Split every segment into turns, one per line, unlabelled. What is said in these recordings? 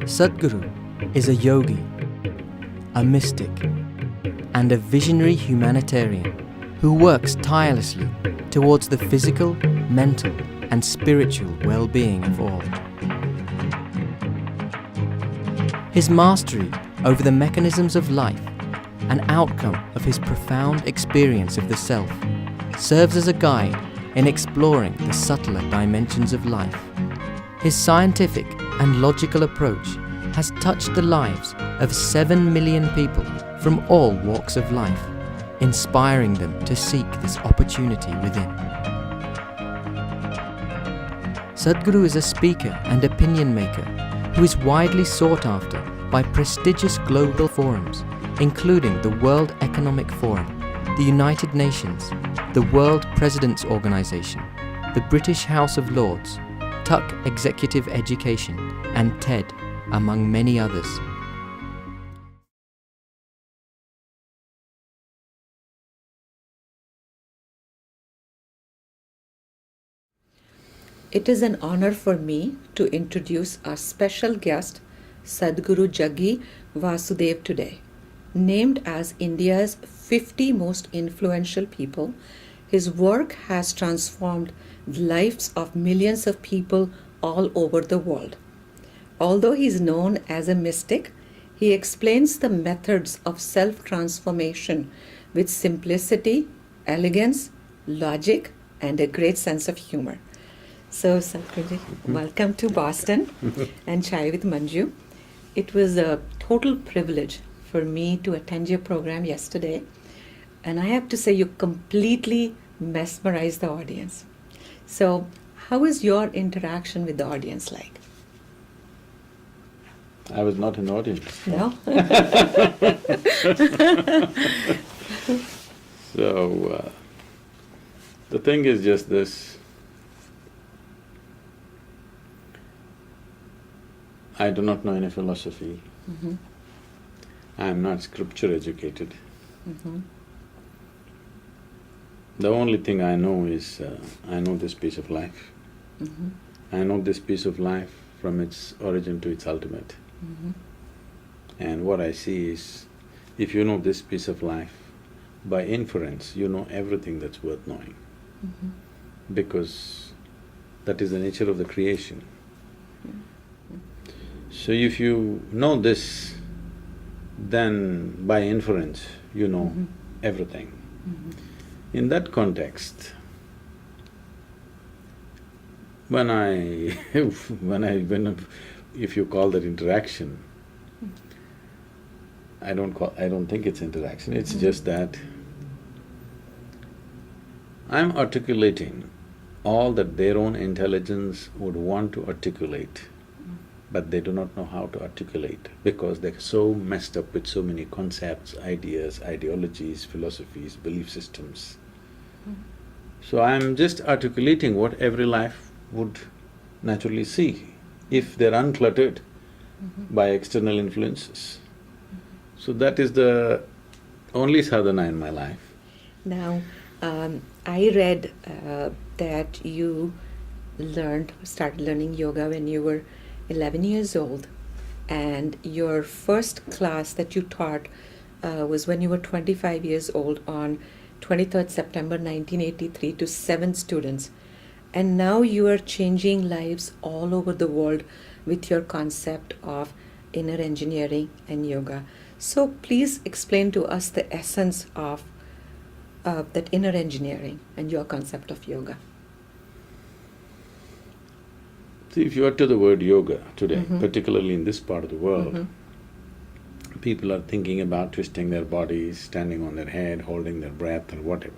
Sadhguru is a yogi, a mystic, and a visionary humanitarian who works tirelessly towards the physical, mental, and spiritual well-being of all. His mastery over the mechanisms of life, an outcome of his profound experience of the self, serves as a guide in exploring the subtler dimensions of life. His scientific and logical approach has touched the lives of 7 million people from all walks of life, inspiring them to seek this opportunity within. Sadhguru is a speaker and opinion maker who is widely sought after by prestigious global forums, including the World Economic Forum, the United Nations, the World Presidents Organization, the British House of Lords, Tuck Executive Education, and TED, among many others.
It is an honor for me to introduce our special guest, Sadhguru Jaggi Vasudev today. Named as India's 50 most influential people, his work has transformed the lives of millions of people all over the world. Although he is known as a mystic, he explains the methods of self-transformation with simplicity, elegance, logic, and a great sense of humor. So, Sadhguru, welcome to Boston and Chai with Manju. It was a total privilege for me to attend your program yesterday, and I have to say you completely mesmerized the audience. So, how is your interaction with the audience like?
I was not an audience.
No?
So, the thing is just this. I do not know any philosophy.
Mm-hmm.
I am not scripture educated.
Mm-hmm.
The only thing I know is, I know this piece of life.
Mm-hmm.
I know this piece of life from its origin to its ultimate.
Mm-hmm.
And what I see is, if you know this piece of life, by inference, you know everything that's worth knowing.
Mm-hmm.
Because that is the nature of the creation. So if you know this, then by inference, you know
Mm-hmm.
everything.
Mm-hmm.
In that context, when if you call that interaction, I don't think it's interaction, it's just that I'm articulating all that their own intelligence would want to articulate, but they do not know how to articulate because they're so messed up with so many concepts, ideas, ideologies, philosophies, belief systems. So I'm just articulating what every life would naturally see if they're uncluttered by external influences. So that is the only sadhana in my life.
Now, I read that you started learning yoga when you were 11 years old, and your first class that you taught was when you were 25 years old on 23rd September 1983 to 7 students. And now you are changing lives all over the world with your concept of inner engineering and yoga. So please explain to us the essence of that inner engineering and your concept of yoga.
See, if you utter the word yoga today, particularly in this part of the world, people are thinking about twisting their bodies, standing on their head, holding their breath or whatever.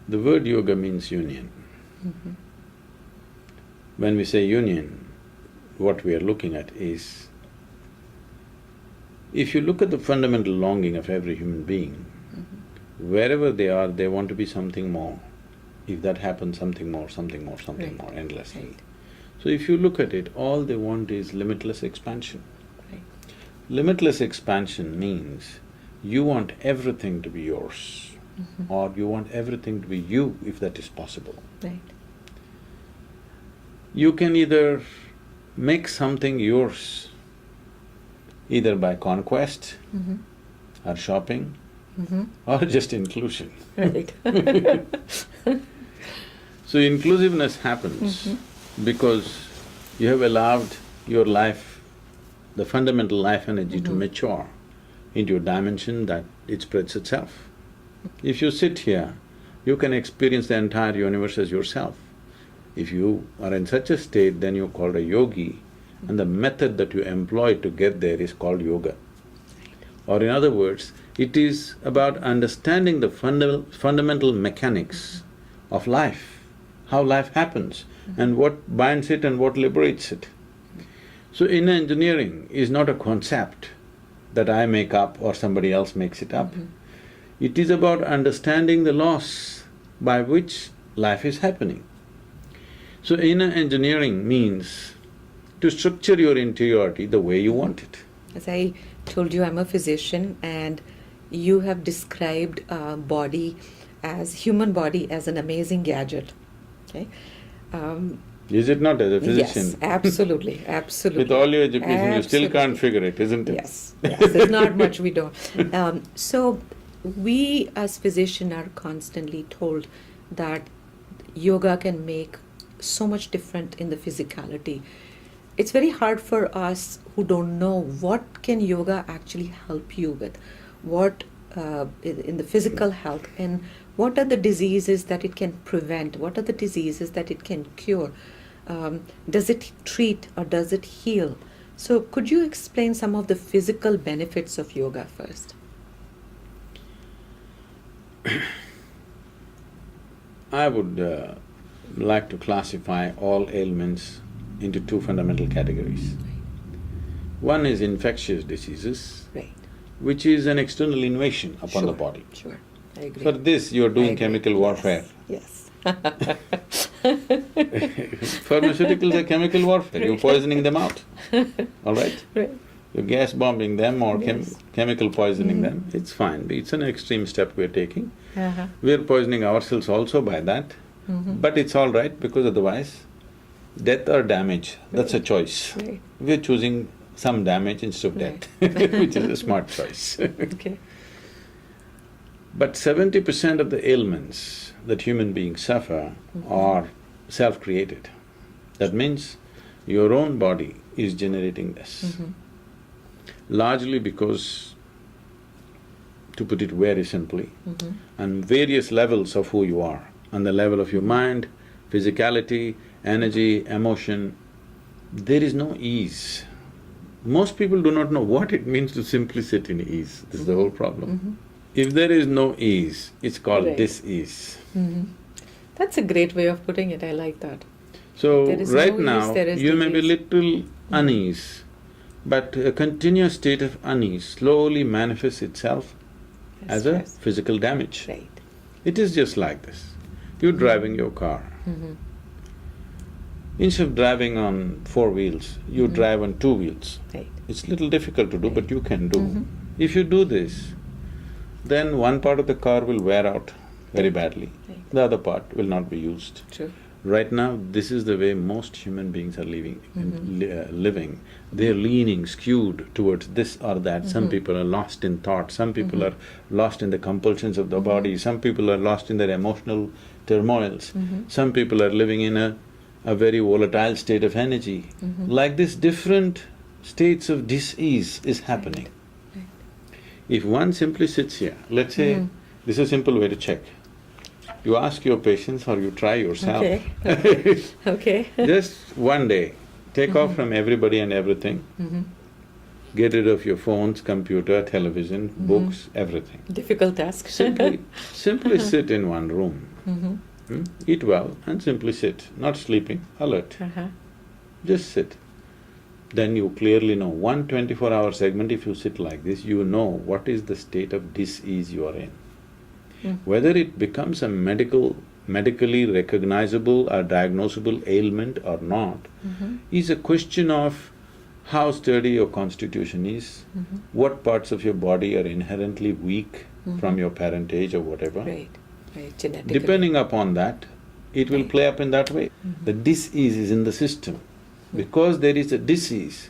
The word yoga means union. When we say union, what we are looking at is, if you look at the fundamental longing of every human being, wherever they are, they want to be something more. If that happens, something more, something more, something more, endlessly.
Right.
So if you look at it, all they want is limitless expansion.
Right.
Limitless expansion means you want everything to be yours, or you want everything to be you if that is possible.
Right.
You can either make something yours, either by conquest or shopping or just inclusion.
Right.
So inclusiveness happens because you have allowed your life, the fundamental life energy to mature into a dimension that it spreads itself. If you sit here, you can experience the entire universe as yourself. If you are in such a state, then you're called a yogi, and the method that you employ to get there is called yoga. Or in other words, it is about understanding the fundamental mechanics of life, how life happens, and what binds it and what liberates it. So inner engineering is not a concept that I make up or somebody else makes it up. It is about understanding the laws by which life is happening. So inner engineering means to structure your interiority the way you want it.
As I told you, I'm a physician, and you have described human body as an amazing gadget, okay?
Is it not, as a physician?
Yes, absolutely, absolutely.
With all your education,
absolutely.
you still can't figure it, isn't it?
Yes, yes, there's not much we don't. So we as physicians are constantly told that yoga can make so much different in the physicality. It's very hard for us who don't know what can yoga actually help you with, what in the physical health, and what are the diseases that it can prevent, what are the diseases that it can cure. Does it treat or does it heal? So could you explain some of the physical benefits of yoga first?
I would like to classify all ailments into two fundamental categories. One is infectious diseases,
Right.
which is an external invasion upon the
Sure,
body.
Sure, I agree.
For this, you're
I
doing
agree.
chemical warfare.
Yes.
Pharmaceuticals are chemical warfare, you're poisoning them out, all right?
Right.
You're gas bombing them or
Yes.
chemical poisoning them, it's fine, it's an extreme step we're taking.
Uh-huh.
We're poisoning ourselves also by that, but it's all right because otherwise, death or damage, that's a choice.
Right.
We're choosing some damage instead of death, which is a smart choice.
Okay.
But 70% of the ailments that human beings suffer are self-created. That means your own body is generating this. Largely because, to put it very simply, on various levels of who you are, on the level of your mind, physicality, energy, emotion, there is no ease. Most people do not know what it means to simply sit in ease, this is the whole problem. If there is no ease, it's called
Right.
dis-ease.
That's a great way of putting it, I like that.
So,
There is
right
no ease,
now,
there is
you may be
disease.
little unease, but a continuous state of unease slowly manifests itself as a
Stress.
physical damage.
Right.
It is just like this. You're driving your car. Instead of driving on 4 wheels, you drive on 2 wheels.
Right.
It's little difficult to do, but you can do. If you do this, then one part of the car will wear out very badly,
Right.
the other part will not be used.
True.
Right now, this is the way most human beings are living. They're leaning, skewed towards this or that. Some people are lost in thought, some people are lost in the compulsions of the body, some people are lost in their emotional turmoils, some people are living in a very volatile state of energy. Like this, different states of dis-ease is happening. If one simply sits here, let's say, this is a simple way to check. You ask your patients or you try yourself.
Okay. Okay.
Just one day, take off from everybody and everything. Get rid of your phones, computer, television, books, everything.
Difficult task.
Simply sit in one room. Eat well and simply sit, not sleeping, alert. Just sit. Then you clearly know, one 24-hour segment, if you sit like this, you know what is the state of dis-ease you are in. Whether it becomes a medically recognizable or diagnosable ailment or not is a question of how sturdy your constitution is, what parts of your body are inherently weak from your parentage or whatever.
Right, right, genetically.
Depending upon that, it will play up in that way. The disease is in the system. Because there is a disease,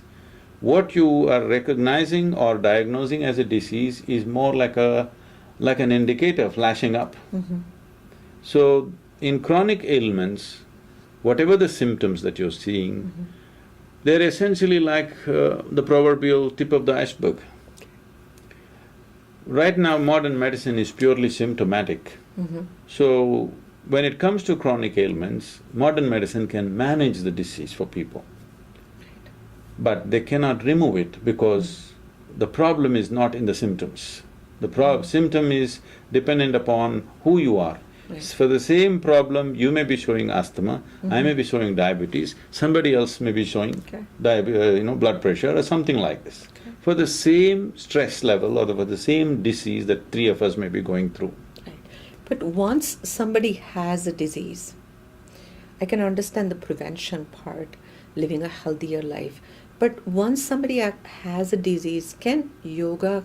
what you are recognizing or diagnosing as a disease is more like an indicator flashing up. So, in chronic ailments, whatever the symptoms that you're seeing, they're essentially like the proverbial tip of the iceberg. Right now, modern medicine is purely symptomatic. So, when it comes to chronic ailments, modern medicine can manage the disease for people. But they cannot remove it because the problem is not in the symptoms. The symptom is dependent upon who you are.
Right.
For the same problem, you may be showing asthma, I may be showing diabetes, somebody else may be showing blood pressure or something like this. For the same stress level or for the same disease that three of us may be going through.
But once somebody has a disease, I can understand the prevention part, living a healthier life. But once somebody has a disease, can yoga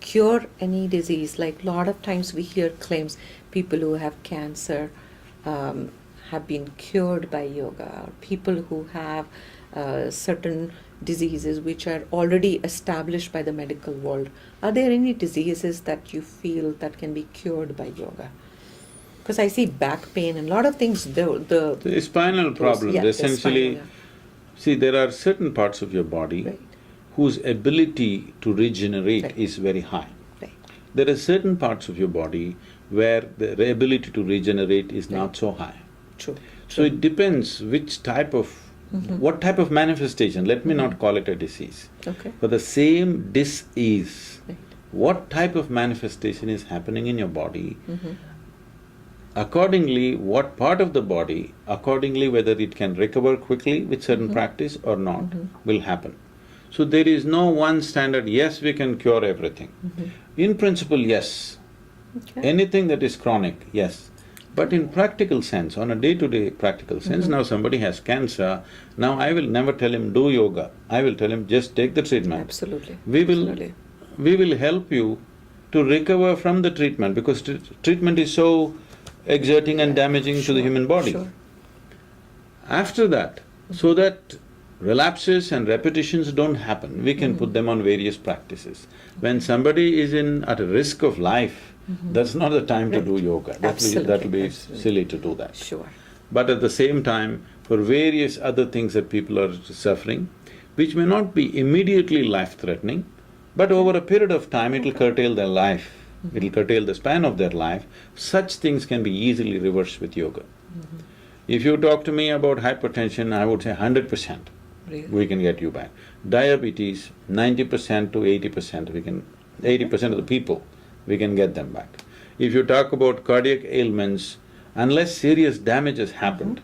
cure any disease? Like a lot of times we hear claims people who have cancer have been cured by yoga, or people who have certain diseases which are already established by the medical world. Are there any diseases that you feel that can be cured by yoga? Because I see back pain and a lot of things,
The spinal problems, essentially… See, there are certain parts of your body whose ability to regenerate is very high. There are certain parts of your body where the ability to regenerate is not so high. So it depends which type of… what type of manifestation, let me not call it a disease. For the same dis-ease, what type of manifestation is happening in your body, accordingly what part of the body, accordingly whether it can recover quickly with certain practice or not, will happen. So there is no one standard, yes, we can cure everything. In principle, yes. Anything that is chronic, yes. But in practical sense, on a day-to-day practical sense, now somebody has cancer, now I will never tell him do yoga, I will tell him just take the treatment.
Absolutely.
We will help you to recover from the treatment because treatment is so exerting and damaging to the human body. After that, so that relapses and repetitions don't happen, we can put them on various practices. When somebody is at a risk of life, that's not the time to do yoga. That'll be silly to do that. But at the same time, for various other things that people are suffering, which may not be immediately life-threatening, but over a period of time it'll curtail their life, it'll curtail the span of their life, such things can be easily reversed with yoga. If you talk to me about hypertension, I would say 100%. We can get you back. Diabetes, 90% to 80% we can… 80% of the people, we can get them back. If you talk about cardiac ailments, unless serious damage has happened,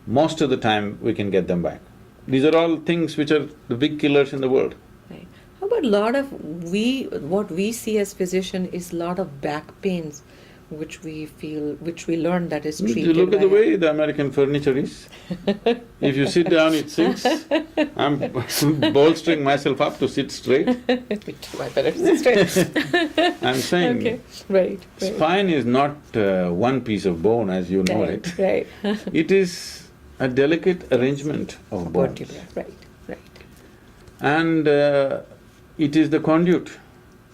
most of the time we can get them back. These are all things which are the big killers in the world.
How about what we see as physician is lot of back pains, which we learn that is treated.
Look at the way the American furniture is. If you sit down, it sinks. I'm bolstering myself up to sit straight.
Me too, I better sit straight.
I'm saying… Spine is not one piece of bone as you know it. It is a delicate arrangement of bones. And it is the conduit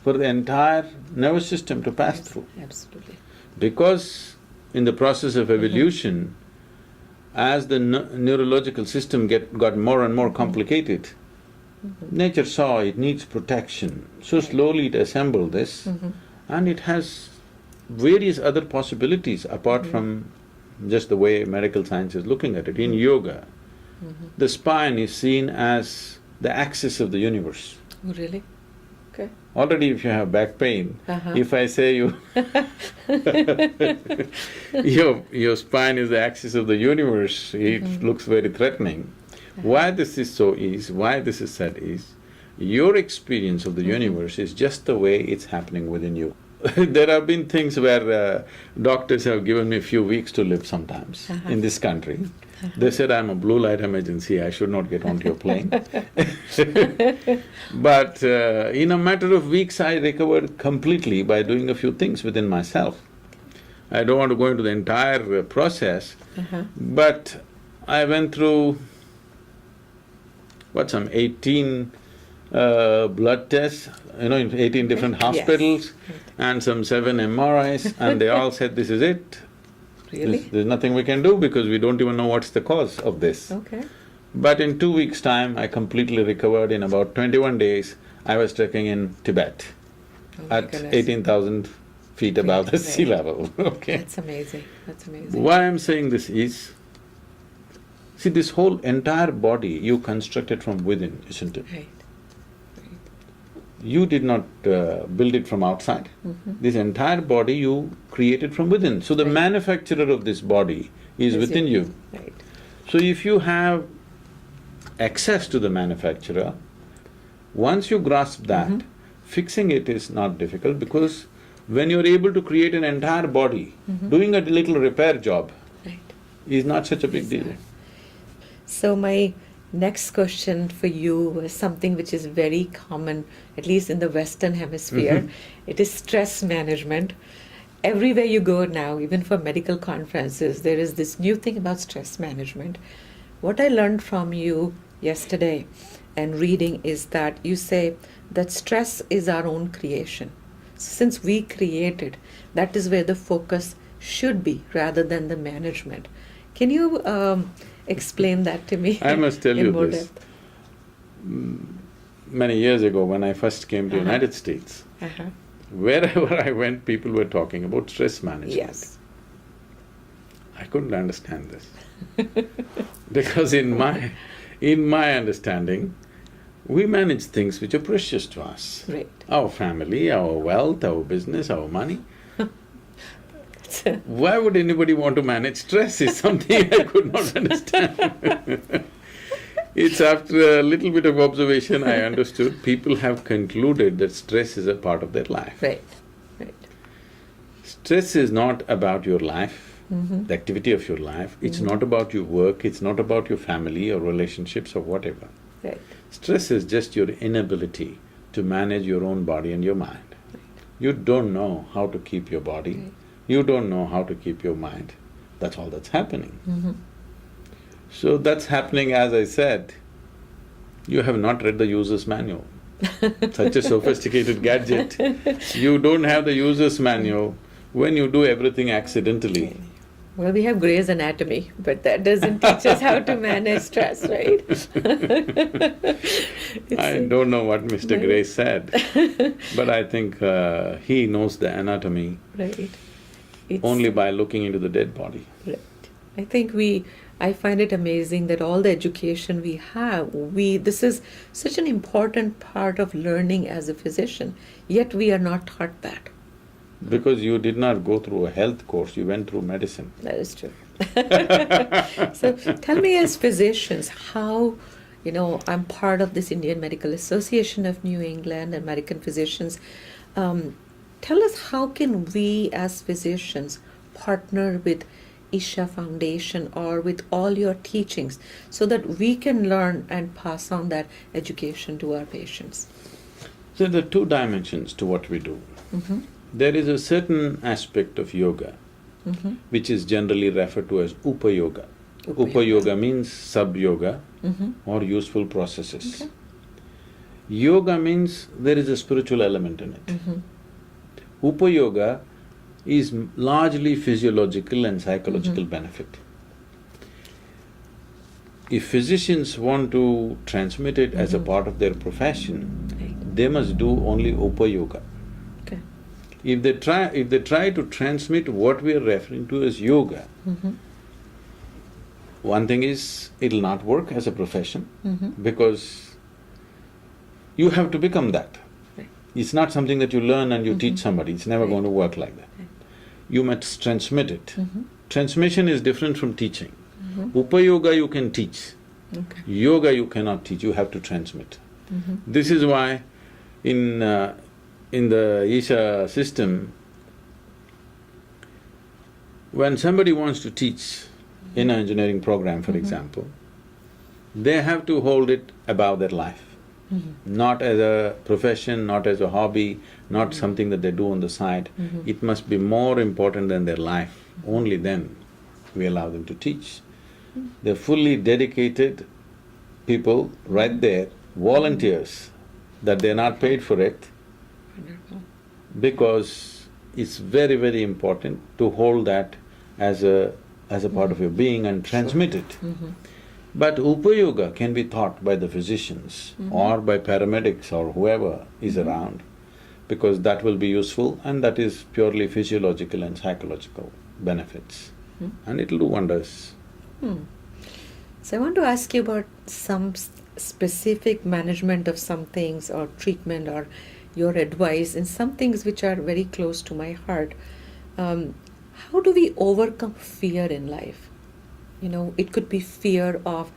for the entire nervous system to pass through. Because in the process of evolution, as the neurological system got more and more complicated, nature saw it needs protection, so slowly it assembled this, and it has various other possibilities apart from just the way medical science is looking at it. In yoga, the spine is seen as the axis of the universe.
Oh, really?
Already if you have back pain, if I say your spine is the axis of the universe, it looks very threatening. Why this is so is, why this is said is, your experience of the universe is just the way it's happening within you. There have been things where doctors have given me a few weeks to live sometimes in this country. They said, I'm a blue light emergency, I should not get onto your plane. But in a matter of weeks, I recovered completely by doing a few things within myself. I don't want to go into the entire process, but I went through, some 18 blood tests, in 18 different hospitals, and some 7 MRIs, and they all said, this is it.
Really?
There's nothing we can do because we don't even know what's the cause of this.
Okay.
But in 2 weeks' time, I completely recovered. In about 21 days, I was trekking in Tibet at 18,000 feet above the sea level, okay?
That's amazing, that's amazing.
Why I'm saying this is, see, this whole entire body you constructed from within, isn't it?
Right.
You did not build it from outside. This entire body you created from within. So the manufacturer of this body is within you.
Right.
So if you have access to the manufacturer, once you grasp that, fixing it is not difficult, because when you're able to create an entire body, doing a little repair job is not such a big deal.
So my next question for you is something which is very common, at least in the Western Hemisphere. It is stress management. Everywhere you go now, even for medical conferences, there is this new thing about stress management. What I learned from you yesterday and reading is that you say that stress is our own creation. Since we create it, that is where the focus should be rather than the management. Can you explain that to me?
I must tell you
more
this.
depth?
Many years ago, when I first came to United States, wherever I went, people were talking about stress management.
Yes.
I couldn't understand this. Because in my understanding, we manage things which are precious to us.
Right.
Our family, our wealth, our business, our money. Why would anybody want to manage stress is something I could not understand. It's after a little bit of observation I understood, people have concluded that stress is a part of their life.
Right, right.
Stress is not about your life, the activity of your life, it's not about your work, it's not about your family or relationships or whatever.
Right.
Stress is just your inability to manage your own body and your mind.
Right.
You don't know how to keep your body, you don't know how to keep your mind, that's all that's happening. So that's happening, as I said, you have not read the user's manual. Such a sophisticated gadget, you don't have the user's manual when you do everything accidentally.
Well, we have Gray's Anatomy, but that doesn't teach us how to manage stress, right?
I don't know what Mr. Gray said, but I think he knows the anatomy only by looking into the dead body.
Right. I find it amazing that all the education we have, this is such an important part of learning as a physician, yet we are not taught that.
Because you did not go through a health course, you went through medicine.
That is true. So tell me, as physicians, how, I'm part of this Indian Medical Association of New England, American Physicians. Tell us, how can we as physicians partner with Isha Foundation or with all your teachings so that we can learn and pass on that education to our patients?
So there are two dimensions to what we do. There is a certain aspect of yoga which is generally referred to as Upa Yoga. Upa Yoga means sub-yoga or useful processes. Okay. Yoga means there is a spiritual element in it. Upa Yoga is largely physiological and psychological benefit. If physicians want to transmit it as a part of their profession, they must do only Upa Yoga.
Okay.
If they try to transmit what we are referring to as yoga, one thing is, it'll not work as a profession because you have to become that. It's not something that you learn and you teach somebody, it's never going to work like that. You must transmit it. Transmission is different from teaching. Upa Yoga you can teach, yoga you cannot teach, you have to transmit. This is why in the Isha system, when somebody wants to teach in an engineering program, for example, they have to hold it above their life. not as a profession, not as a hobby, not something that they do on the side. It must be more important than their life. Only then we allow them to teach. They're fully dedicated people right there, volunteers, that they're not paid for it, because it's very, very important to hold that as a part of your being and transmit it. But Upayoga can be taught by the physicians or by paramedics or whoever is around, because that will be useful and that is purely physiological and psychological benefits, and it'll do wonders.
So I want to ask you about some specific management of some things or treatment or your advice in some things which are very close to my heart. How do we overcome fear in life? You know, it could be fear of…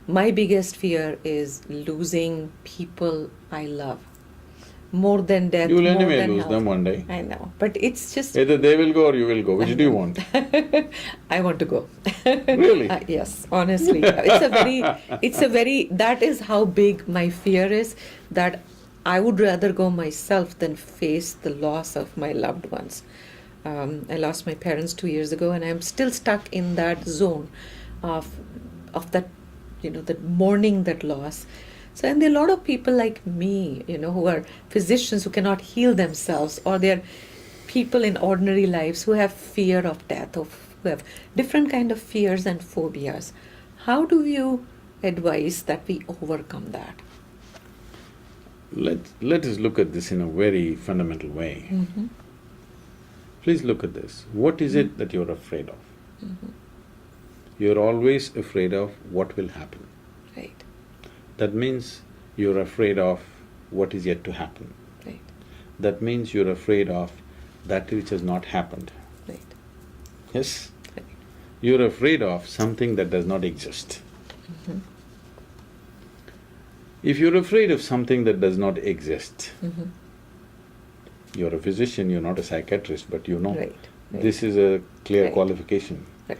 My biggest fear is losing people I love. More than death,
You will
more
anyway
than
lose
health.
them one day.
I know, but it's just…
Either they will go or you will go. Which do you want?
I want to go.
Really?
Yes, honestly. It's a very, that is how big my fear is, that I would rather go myself than face the loss of my loved ones. I lost my parents 2 years ago, and I'm still stuck in that zone of that, you know, that mourning that loss. So, and there are a lot of people like me, you know, who are physicians who cannot heal themselves, or they're people in ordinary lives who have fear of death, or who have different kind of fears and phobias. How do you advise that we overcome that?
Let us look at this in a very fundamental way. Please look at this. What is it that you're afraid of? You're always afraid of what will happen.
Right,
That means you're afraid of what is yet to happen.
right,
That means you're afraid of that which has not happened.
right,
Yes?
right.
You're afraid of something that does not exist. If you're afraid of something that does not exist, you're a physician, you're not a psychiatrist, but you know,
Right, right.
this is a clear
Right.
qualification.
Right.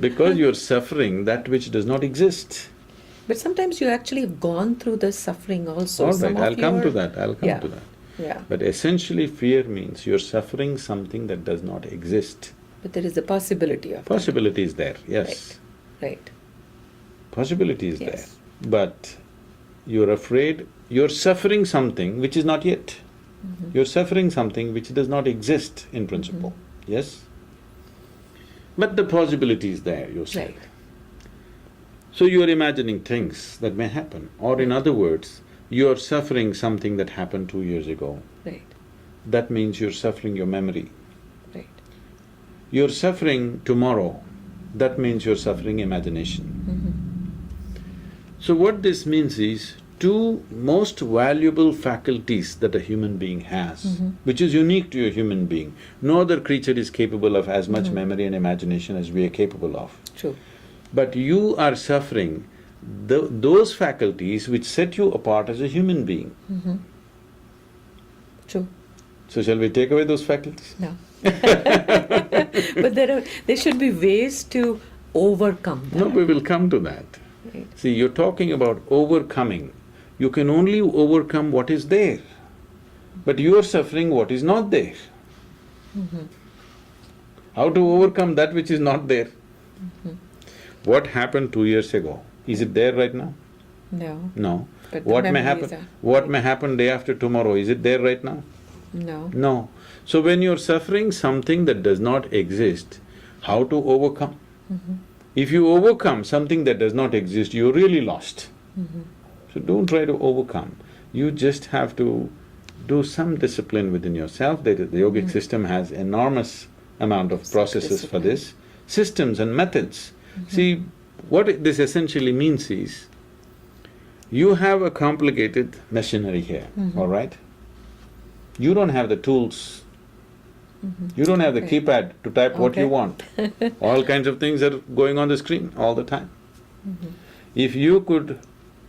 Because you're suffering that which does not exist.
But sometimes you actually have gone through the suffering also.
All
Some
right,
of
I'll come
your-
to that, I'll come
Yeah.
to that.
Yeah,
But essentially fear means you're suffering something that does not exist.
but there is a possibility of
Possibility is there, yes.
that. Right.
Possibility is
Yes.
there. But you're afraid, you're suffering something which is not yet. You're suffering something which does not exist in principle, yes? But the possibility is there, you said.
Right.
So you're imagining things that may happen, or in other words, you're suffering something that happened 2 years ago.
Right,
That means you're suffering your memory.
right.
You're suffering tomorrow, that means you're suffering imagination. So what this means is, two most valuable faculties that a human being has, which is unique to a human being. No other creature is capable of as much memory and imagination as we are capable of.
True.
But you are suffering those faculties which set you apart as a human being.
True.
So shall we take away those faculties?
No. But there should be ways to overcome that.
No, we will come to that.
Right.
See, you're talking about overcoming. You can only overcome what is there, but you are suffering what is not there. How to overcome that which is not there? What happened 2 years ago? Is it there right now?
No.
No.
But the
What may
memories
happen…
are…
what may happen day after tomorrow? Is it there right now?
No.
No. So when you're suffering something that does not exist, how to overcome? If you overcome something that does not exist, you're really lost. So don't try to overcome. You just have to do some discipline within yourself. The yogic system has enormous amount of processes for this, systems and methods. See, what this essentially means is, you have a complicated machinery here, all right? You don't have the tools. You don't have the
Okay.
keypad to type what you
Okay.
want. All kinds of things are going on the screen all the time. If you could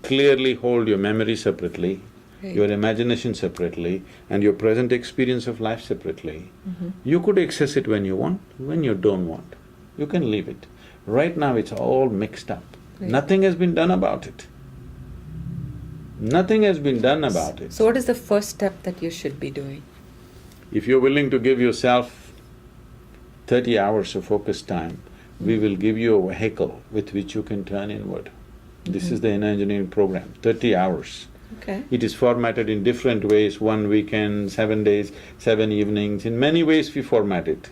clearly hold your memory separately,
Right.
your imagination separately, and your present experience of life separately, you could access it when you want, when you don't want. You can leave it. Right now it's all mixed up. Nothing has been done about it. Nothing has been done about it.
So what is the first step that you should be doing?
If you're willing to give yourself 30 hours of focus time, we will give you a vehicle with which you can turn inward. This is the inner engineering program, 30 hours.
Okay.
It is formatted in different ways, 1 weekend, 7 days, 7 evenings, in many ways we format it.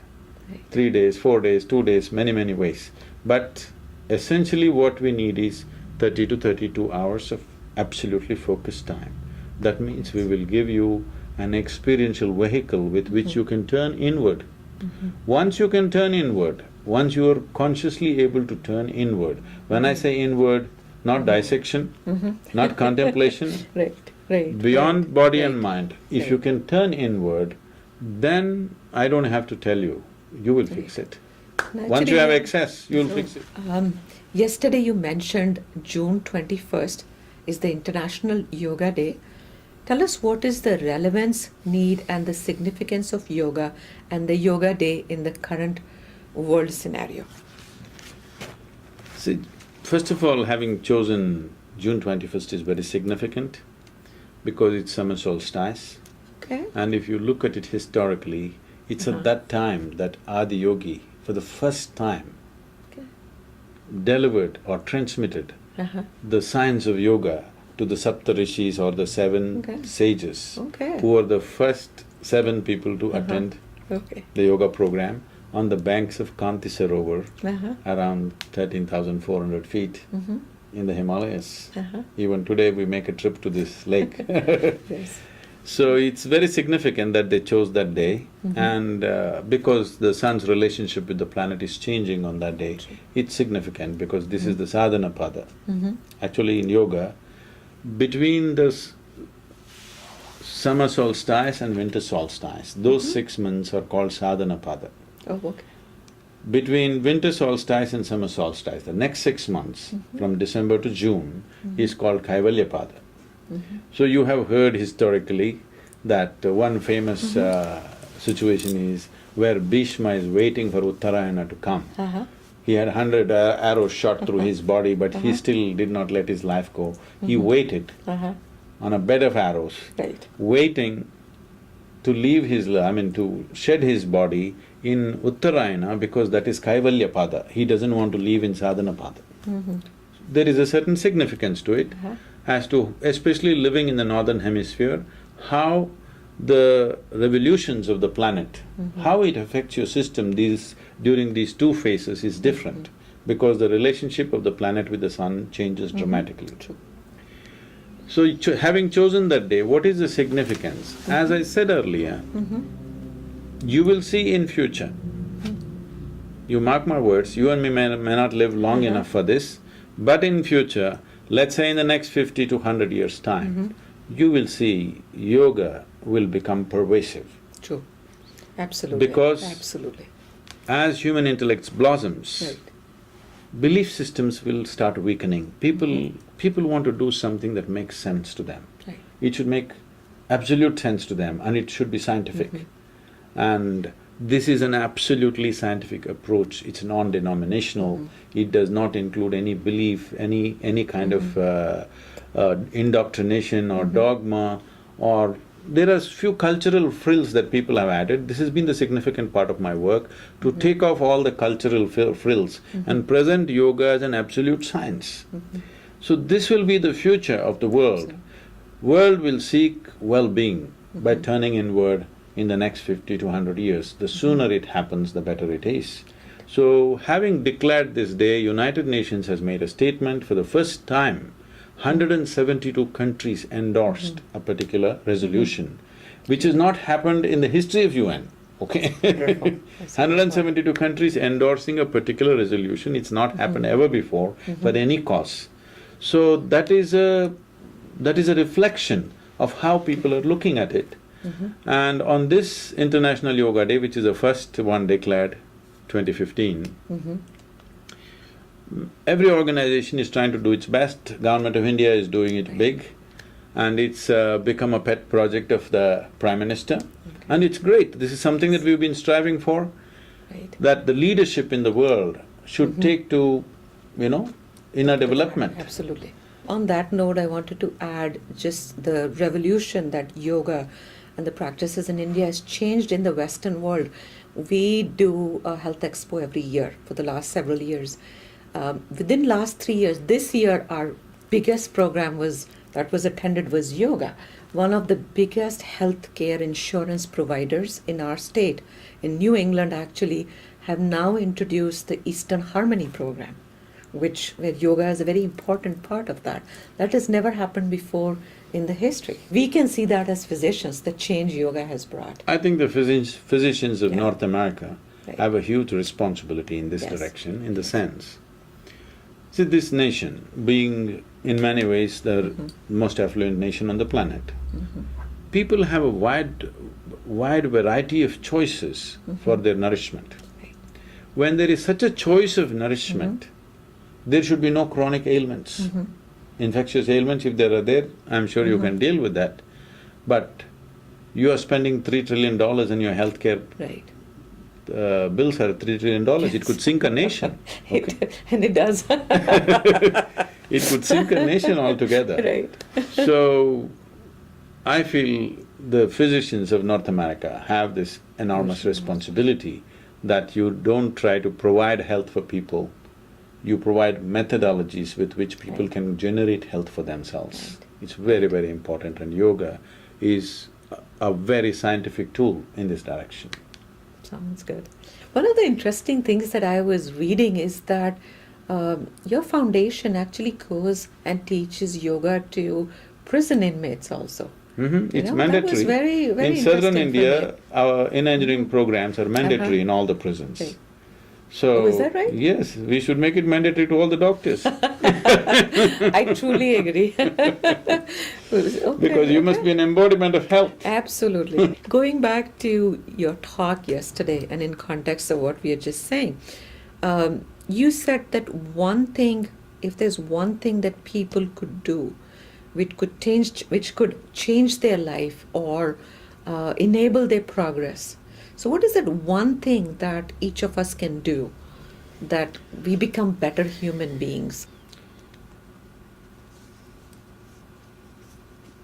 Right.
3 days, 4 days, 2 days, many ways. But essentially what we need is 30 to 32 hours of absolutely focused time. That means we will give you an experiential vehicle with which you can turn inward. Once you can turn inward, once you are consciously able to turn inward, when I say inward, not dissection, not contemplation,
Right.
beyond body and
Right.
mind, if you can turn inward, then I don't have to tell you, you will fix it. Once you have excess, you'll fix it.
Yesterday you mentioned June 21st is the International Yoga Day. Tell us what is the relevance, need and the significance of yoga and the Yoga Day in the current world scenario.
See, first of all, having chosen June 21st is very significant because it's summer solstice.
Okay.
And if you look at it historically, it's at that time that Adi Yogi, for the first time,
Okay.
delivered or transmitted
Uh-huh.
the science of yoga to the Saptarishis or the seven
Okay.
sages,
Okay.
who were the first 7 people to attend
Okay.
the yoga program on the banks of Kanti Sarovar,
Uh-huh.
around 13,400 feet in the Himalayas.
Uh-huh.
Even today we make a trip to this lake.
Yes.
So it's very significant that they chose that day and because the sun's relationship with the planet is changing on that day, it's significant because this is the sadhana pada. Actually in yoga, between the summer solstice and winter solstice, those 6 months are called sadhana pada.
Oh, okay.
Between winter solstice and summer solstice, the next 6 months, from December to June, is called Kaivalya pada. So you have heard historically that one famous situation is where Bhishma is waiting for Uttarayana to come.
Uh-huh.
He had 100 arrows shot through his body, but he still did not let his life go. He waited
Uh-huh.
on a bed of arrows,
Right.
waiting to leave to shed his body in Uttarayana because that is Kaivalya pada. He doesn't want to leave in sadhana pada. There is a certain significance to it as to, especially living in the northern hemisphere, how the revolutions of the planet, how it affects your system during these 2 phases is different because the relationship of the planet with the sun changes dramatically.
True.
So, having chosen that day, what is the significance? As I said earlier, you will see in future, you mark my words, you and me may not live long enough for this, but in future, let's say in the next 50 to 100 years' time, you will see yoga will become pervasive.
True. Absolutely.
Because
Absolutely.
as human intellects blossoms,
Right.
belief systems will start weakening. People want to do something that makes sense to them.
Right.
It should make absolute sense to them and it should be scientific. And this is an absolutely scientific approach, it's non-denominational, it does not include any belief, any kind of indoctrination or dogma or… There are few cultural frills that people have added. This has been the significant part of my work, to take off all the cultural frills and present yoga as an absolute science. So this will be the future of the world. World will seek well-being by turning inward in the next 50 to 100 years. The sooner it happens, the better it is. So, having declared this day, United Nations has made a statement. For the first time, 172 countries endorsed a particular resolution, which has not happened in the history of UN, okay? 172 countries endorsing a particular resolution, it's not happened ever before for any cause. So that is a reflection of how people are looking at it. And on this International Yoga Day, which is the first one declared, 2015, every organization is trying to do its best. Government of India is doing it big and it's become a pet project of the Prime Minister. And it's great, this is something that we've been striving for,
Right.
that the leadership in the world should take to, inner development.
Absolutely. On that note, I wanted to add just the revolution that yoga and the practices in India has changed in the Western world. We do a health expo every year for the last several years. Within last 3 years, this year our biggest program was attended was yoga. One of the biggest healthcare insurance providers in our state, in New England actually, have now introduced the Eastern Harmony program, where yoga is a very important part of that. That has never happened before in the history. We can see that as physicians, the change yoga has brought.
I think the physicians of
Yeah.
North America
Right.
have a huge responsibility in this
Yes.
direction, in the sense, see, this nation, being in many ways the most affluent nation on the planet, people have a wide variety of choices for their nourishment.
Right.
When there is such a choice of nourishment, there should be no chronic ailments. Infectious ailments, if there are there, I'm sure you can deal with that. But you are spending $3 trillion in your healthcare
Right.
bills are $3 trillion, it could sink a nation. Okay?
And it does.
It could sink a nation altogether.
Right.
So, I feel the physicians of North America have this enormous responsibility that you don't try to provide health for people, you provide methodologies with which people
Right.
can generate health for themselves.
Right.
It's very, very important, and yoga is a very scientific tool in this direction.
Sounds good. One of the interesting things that I was reading is that your foundation actually goes and teaches yoga to prison inmates also.
It's
know,
mandatory.
that was very, very
in southern
interesting for
India, our in-engineering programs are mandatory in all the prisons.
Right.
So…
Oh, is that right?
Yes, we should make it mandatory to all the doctors.
I truly agree. Okay,
Because you must be an embodiment of health.
Absolutely. Going back to your talk yesterday and in context of what we are just saying, you said that one thing, if there's one thing that people could do which could change their life or enable their progress. So what is that one thing that each of us can do that we become better human beings?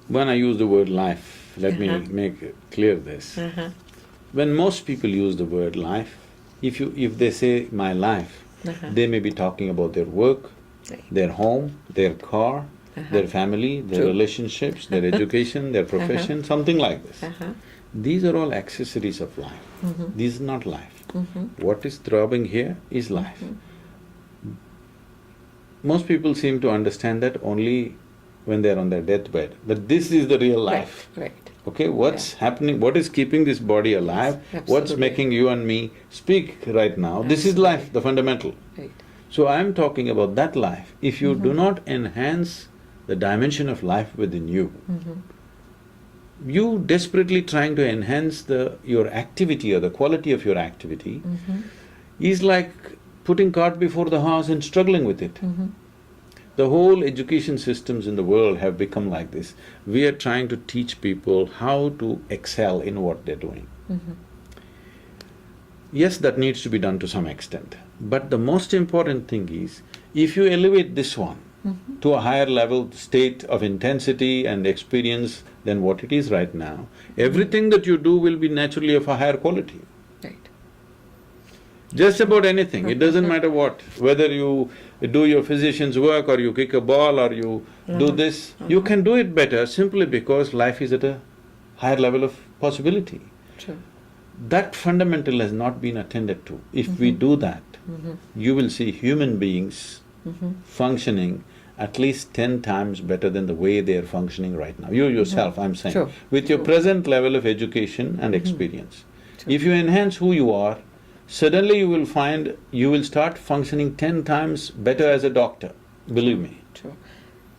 When I use the word life, let me make it clear this. When most people use the word life, if they say my life, they may be talking about their work,
Right.
their home, their car, their family, their
True.
relationships, their education, their profession, something like this. These are all accessories of life. This is not life. What is throbbing here is life. Most people seem to understand that only when they're on their deathbed, that this is the real life.
Right.
Okay, what's happening, what is keeping this body alive, what's
absolutely.
making you and me speak right now, this is life, the fundamental.
Right.
So I'm talking about that life. If you do not enhance the dimension of life within you, you desperately trying to enhance your activity or the quality of your activity is like putting cart before the horse and struggling with it. The whole education systems in the world have become like this. We are trying to teach people how to excel in what they're doing. Yes, that needs to be done to some extent, but the most important thing is, if you elevate this one to a higher level state of intensity and experience than what it is right now, everything that you do will be naturally of a higher quality.
Right.
Just about anything, it doesn't matter what, whether you do your physician's work or you kick a ball or you do this, you can do it better simply because life is at a higher level of possibility.
True.
That fundamental has not been attended to. If we do that, you will see human beings functioning at least 10 times better than the way they are functioning right now. You yourself, I'm saying,
True.
with your present level of education and experience. If you enhance who you are, suddenly you will find you will start functioning 10 times better as a doctor, believe me,
True.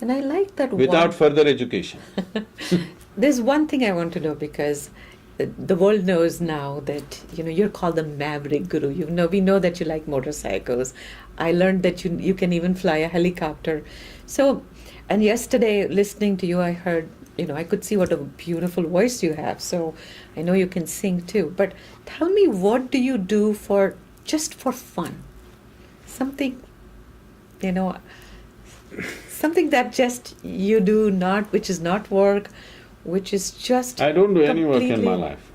And I like that
without
one.
further education.
There's one thing I want to know, because the world knows now that, you're called the maverick guru. We know that you like motorcycles. I learned that you can even fly a helicopter. So, and yesterday listening to you, I heard, I could see what a beautiful voice you have. So I know you can sing too. But tell me, what do you do just for fun? Something, Something that just you do not, which is not work, which is just
I don't do any work in my
completely-
life.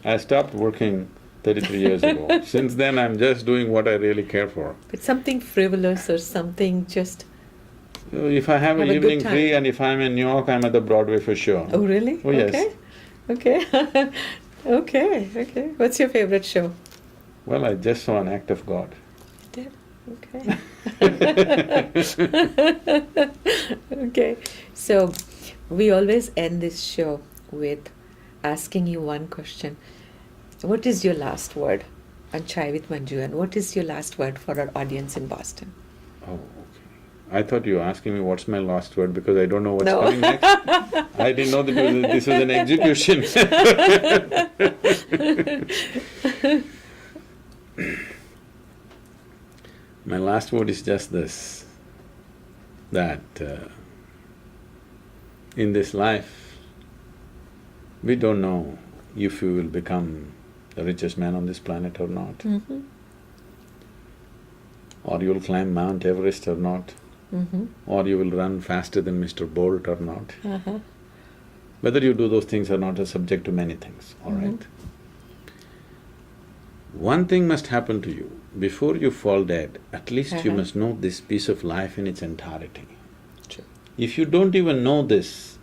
I stopped working 33 years ago. Since then, I'm just doing what I really care for.
But something frivolous or something just,
If I have an
Have a good
evening free
time.
and if I'm in New York, I'm at the Broadway for sure.
oh really?
Oh, yes.
Okay. Okay. What's your favorite show?
Well, I just saw an act of God.
Did? Okay. Okay. So we always end this show with asking you one question. What is your last word on Chai with Manju, and what is your last word for our audience in Boston?
Oh, okay. I thought you were asking me what's my last word because I don't know what's
No.
coming next. I didn't know that this was an execution. My last word is just this, that in this life, we don't know if we will become the richest man on this planet or not,
Mm-hmm.
or you'll climb Mount Everest or not,
Mm-hmm.
or you will run faster than Mr. Bolt or not.
Uh-huh.
Whether you do those things or not is subject to many things, all right? One thing must happen to you, before you fall dead, at least you must know this piece of life in its entirety.
True.
If you don't even know this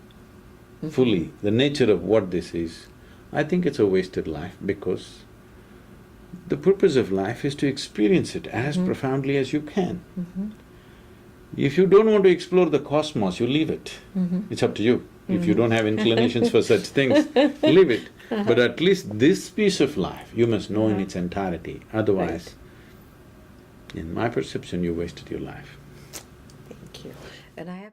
fully, the nature of what this is, I think it's a wasted life because the purpose of life is to experience it as profoundly as you can. If you don't want to explore the cosmos, you leave it. It's up to you. If you don't have inclinations for such things, leave it. But at least this piece of life you must know in its entirety, otherwise, in my perception, you wasted your life.
Thank you. And I have…